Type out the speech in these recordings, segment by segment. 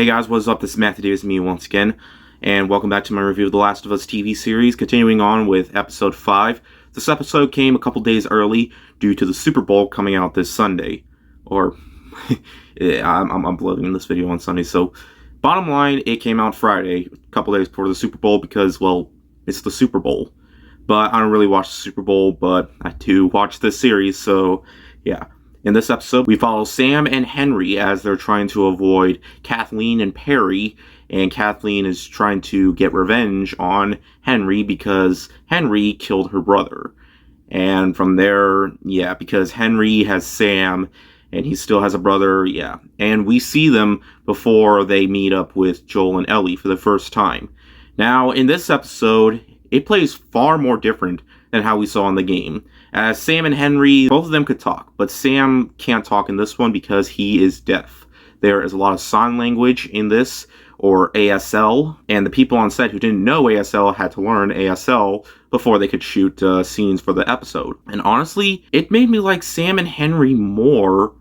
Hey guys, what's up? This is Matthew Davis, me once again, and welcome back to my review of The Last of Us TV series, continuing on with episode 5. This episode came a couple days early due to the Super Bowl coming out this Sunday. Or, I'm uploading this video on Sunday, so bottom line, it came out Friday, a couple days before the Super Bowl because, well, it's the Super Bowl. But I don't really watch the Super Bowl, but I do watch this series, so yeah. In this episode, we follow Sam and Henry as they're trying to avoid Kathleen and Perry, and Kathleen is trying to get revenge on Henry because Henry killed her brother. And from there, yeah, because Henry has Sam, and he still has a brother, yeah. And we see them before they meet up with Joel and Ellie for the first time. Now, in this episode, it plays far more different than how we saw in the game. As Sam and Henry, both of them could talk, but Sam can't talk in this one because he is deaf. There is a lot of sign language in this, or ASL, and the people on set who didn't know ASL had to learn ASL before they could shoot scenes for the episode. And honestly, it made me like Sam and Henry more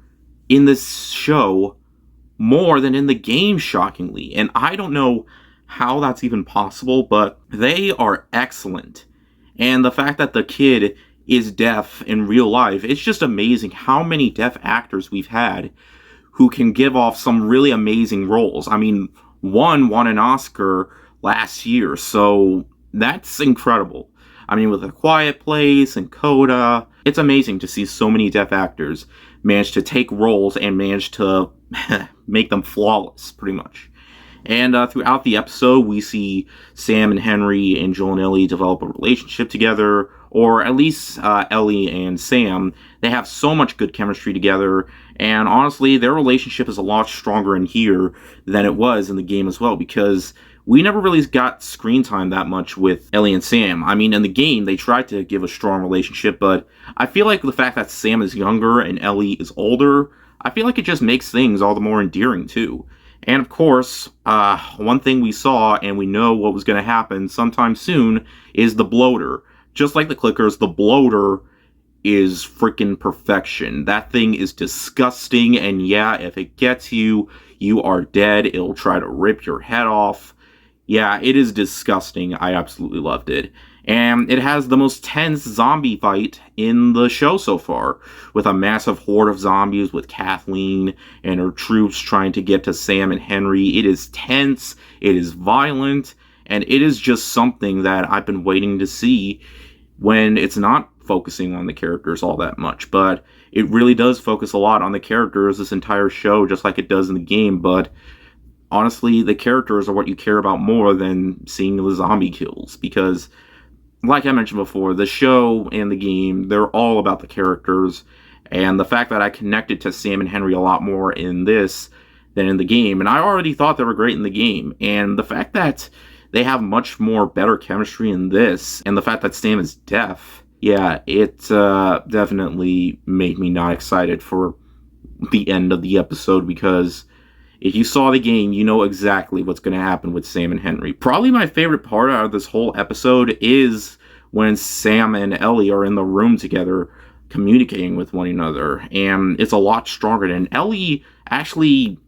in this show, more than in the game, shockingly. And I don't know how that's even possible, but they are excellent. And the fact that the kid is deaf in real life, it's just amazing how many deaf actors we've had who can give off some really amazing roles. I mean, one won an Oscar last year, so that's incredible. I mean, with A Quiet Place and Coda, it's amazing to see so many deaf actors manage to take roles and manage to make them flawless, pretty much. And throughout the episode, we see Sam and Henry and Joel and Ellie develop a relationship together, or at least Ellie and Sam. They have so much good chemistry together, and honestly, their relationship is a lot stronger in here than it was in the game as well, because we never really got screen time that much with Ellie and Sam. I mean, in the game, they tried to give a strong relationship, but I feel like the fact that Sam is younger and Ellie is older, I feel like it just makes things all the more endearing, too. And of course, one thing we saw, and we know what was going to happen sometime soon, is the bloater. Just like the clickers, the bloater is freaking perfection. That thing is disgusting, and yeah, if it gets you, you are dead. It'll try to rip your head off. Yeah, it is disgusting. I absolutely loved it. And it has the most tense zombie fight in the show so far, with a massive horde of zombies with Kathleen and her troops trying to get to Sam and Henry. It is tense, it is violent, and it is just something that I've been waiting to see when it's not focusing on the characters all that much. But it really does focus a lot on the characters this entire show, just like it does in the game. But honestly, the characters are what you care about more than seeing the zombie kills, because like I mentioned before, the show and the game, they're all about the characters, and the fact that I connected to Sam and Henry a lot more in this than in the game, and I already thought they were great in the game, and the fact that they have much more better chemistry in this, and the fact that Sam is deaf, yeah, it definitely made me not excited for the end of the episode, because if you saw the game, you know exactly what's going to happen with Sam and Henry. Probably my favorite part out of this whole episode is when Sam and Ellie are in the room together communicating with one another. And it's a lot stronger. And Ellie actually...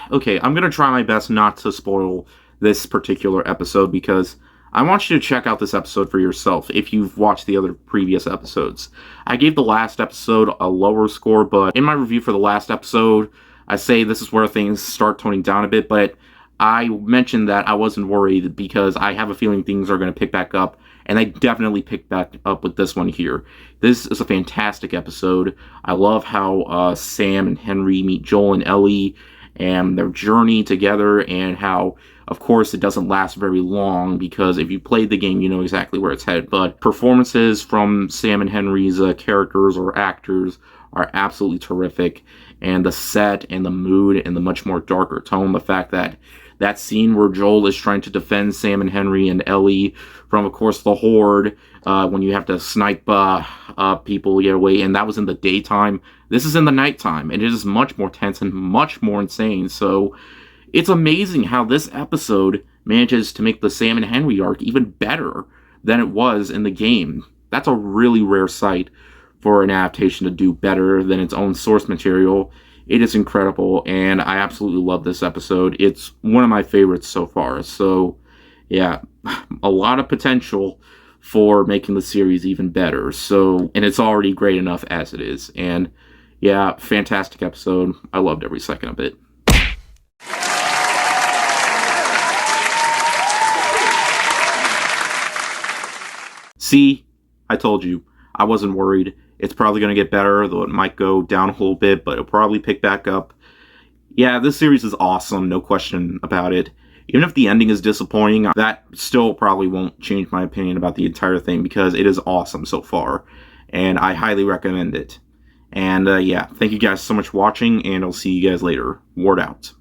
Okay, I'm going to try my best not to spoil this particular episode, because I want you to check out this episode for yourself if you've watched the other previous episodes. I gave the last episode a lower score, but in my review for the last episode, I say this is where things start toning down a bit, but I mentioned that I wasn't worried because I have a feeling things are going to pick back up, and they definitely picked back up with this one here. This is a fantastic episode. I love how Sam and Henry meet Joel and Ellie and their journey together, and how, of course, it doesn't last very long, because if you played the game, you know exactly where it's headed. But performances from Sam and Henry's characters or actors are absolutely terrific, and the set and the mood and the much more darker tone, the fact that that scene where Joel is trying to defend Sam and Henry and Ellie from, of course, the Horde, when you have to snipe people get away, and that was in the daytime. This is in the nighttime, and it is much more tense and much more insane. So it's amazing how this episode manages to make the Sam and Henry arc even better than it was in the game. That's a really rare sight for an adaptation to do better than its own source material. It is incredible, and I absolutely love this episode. It's one of my favorites so far. So, yeah, a lot of potential for making the series even better. So, and it's already great enough as it is. And yeah, fantastic episode. I loved every second of it. See, I told you, I wasn't worried. It's probably going to get better, though it might go down a little bit, but it'll probably pick back up. Yeah, this series is awesome, no question about it. Even if the ending is disappointing, that still probably won't change my opinion about the entire thing, because it is awesome so far, and I highly recommend it. And yeah, thank you guys so much for watching, and I'll see you guys later. Ward out.